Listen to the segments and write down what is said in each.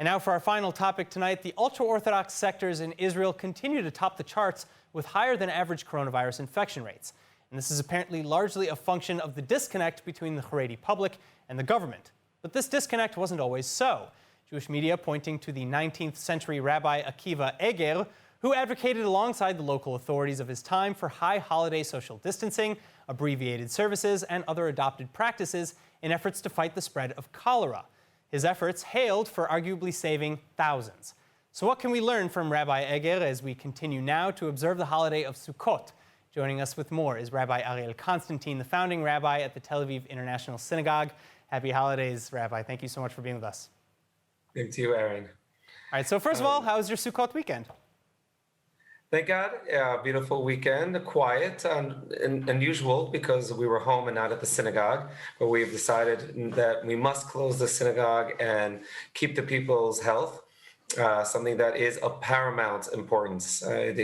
And now for our final topic tonight, the ultra-Orthodox sectors in Israel continue to top the charts with higher than average coronavirus infection rates. And this is apparently largely a function of the disconnect between the Haredi public and the government. But this disconnect wasn't always so. Jewish media pointing to the 19th century Rabbi Eger, who advocated alongside the local authorities of his time for high holiday social distancing, abbreviated services, and other adopted practices in efforts to fight the spread of cholera. His efforts hailed for arguably saving thousands. So what can we learn from Rabbi Eger as we continue now to observe the holiday of Sukkot? Joining us with more is Rabbi Ariel Konstantyn, the founding rabbi at the Tel Aviv International Synagogue. Happy holidays, Rabbi. Thank you so much for being with us. Thank you, Aaron. All right, so first of all, how was your Sukkot weekend? Thank God, beautiful weekend, quiet and unusual because we were home and not at the synagogue, but we've decided that we must close the synagogue and keep the people's health, something that is of paramount importance.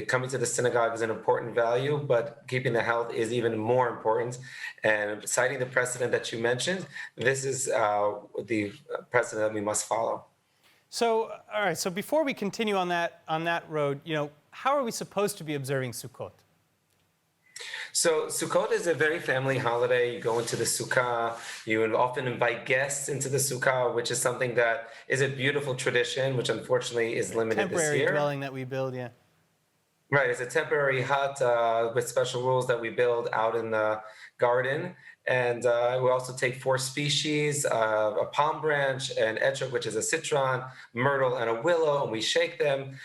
Coming to the synagogue is an important value, but keeping the health is even more important. And citing the precedent that you mentioned, this is the precedent that we must follow. So, all right, so before we continue on that road, how are we supposed to be observing Sukkot? So Sukkot is a very family holiday. You go into the sukkah, you often invite guests into the sukkah, which is something that is a beautiful tradition, which unfortunately is limited this year. Temporary dwelling that we build, yeah. Right, it's a temporary hut with special rules that we build out in the garden. And we also take 4 species, a palm branch, an etrog, which is a citron, myrtle, and a willow, and we shake them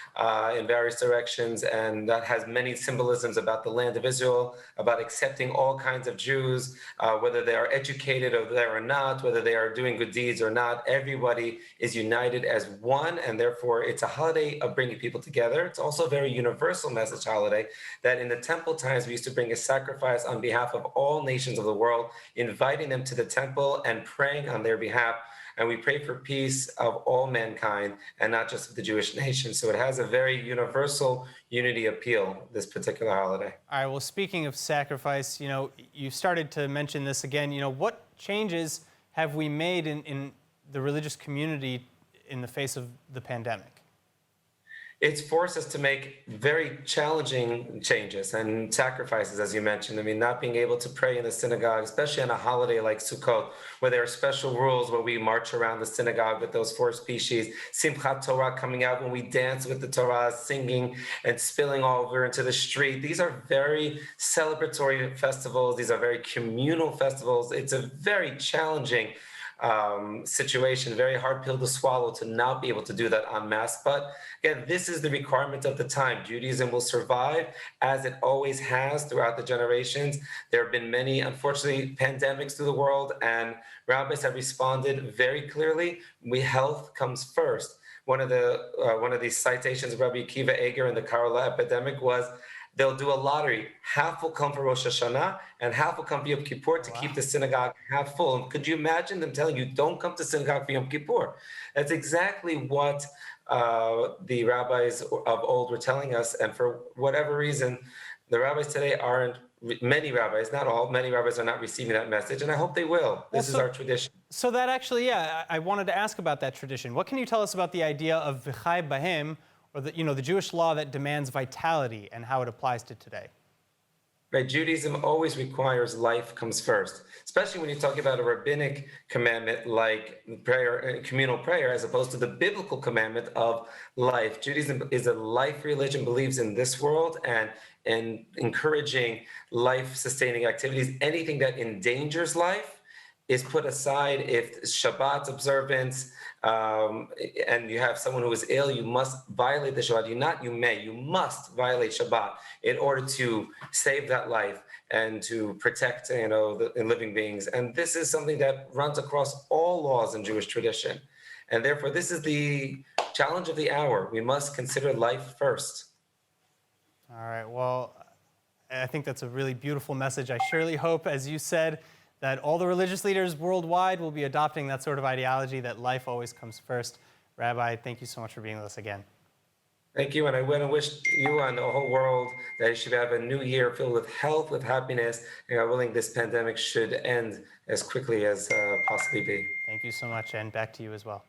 in various directions. And that has many symbolisms about the land of Israel, about accepting all kinds of Jews, whether they are educated or they are not, whether they are doing good deeds or not. Everybody is united as one, and therefore it's a holiday of bringing people together. It's also a very universal message holiday that in the temple times we used to bring a sacrifice on behalf of all nations of the world, inviting them to the temple and praying on their behalf. And we pray for peace of all mankind and not just of the Jewish nation. So it has a very universal unity appeal, this particular holiday. All right, well, speaking of sacrifice, you started to mention this again. What changes have we made in the religious community in the face of the pandemic? It's forced us to make very challenging changes and sacrifices, as you mentioned. I mean, not being able to pray in the synagogue, especially on a holiday like Sukkot, where there are special rules where we march around the synagogue with those 4 species. Simchat Torah coming out when we dance with the Torah, singing and spilling all over into the street. These are very celebratory festivals. These are very communal festivals. It's a very challenging situation, very hard pill to swallow to not be able to do that en masse. But again, this is the requirement of the time. Judaism will survive as it always has throughout the generations. There have been many, unfortunately, pandemics through the world, and rabbis have responded very clearly. Health comes first. One of these citations of Rabbi Eger in the cholera epidemic was, they'll do a lottery. Half will come for Rosh Hashanah and half will come for Yom Kippur to keep the synagogue half full. And could you imagine them telling you, don't come to synagogue for Yom Kippur? That's exactly what the rabbis of old were telling us. And for whatever reason, the rabbis today many rabbis, not all, many rabbis are not receiving that message. And I hope they will. This is our tradition. So that actually, I wanted to ask about that tradition. What can you tell us about the idea of v'chai bahem, or the Jewish law that demands vitality and how it applies to today? Right, Judaism always requires life comes first, especially when you're talking about a rabbinic commandment like prayer, communal prayer, as opposed to the biblical commandment of life. Judaism is a life religion, believes in this world and encouraging life-sustaining activities. Anything that endangers life is put aside. If Shabbat observance, and you have someone who is ill, you must violate the Shabbat. You must violate Shabbat in order to save that life and to protect, the living beings. And this is something that runs across all laws in Jewish tradition. And therefore, this is the challenge of the hour. We must consider life first. All right, well, I think that's a really beautiful message. I surely hope, as you said, that all the religious leaders worldwide will be adopting that sort of ideology, that life always comes first. Rabbi, thank you so much for being with us again. Thank you, and I want to wish you and the whole world that you should have a new year filled with health, with happiness, and God willing, this pandemic should end as quickly as possibly be. Thank you so much, and back to you as well.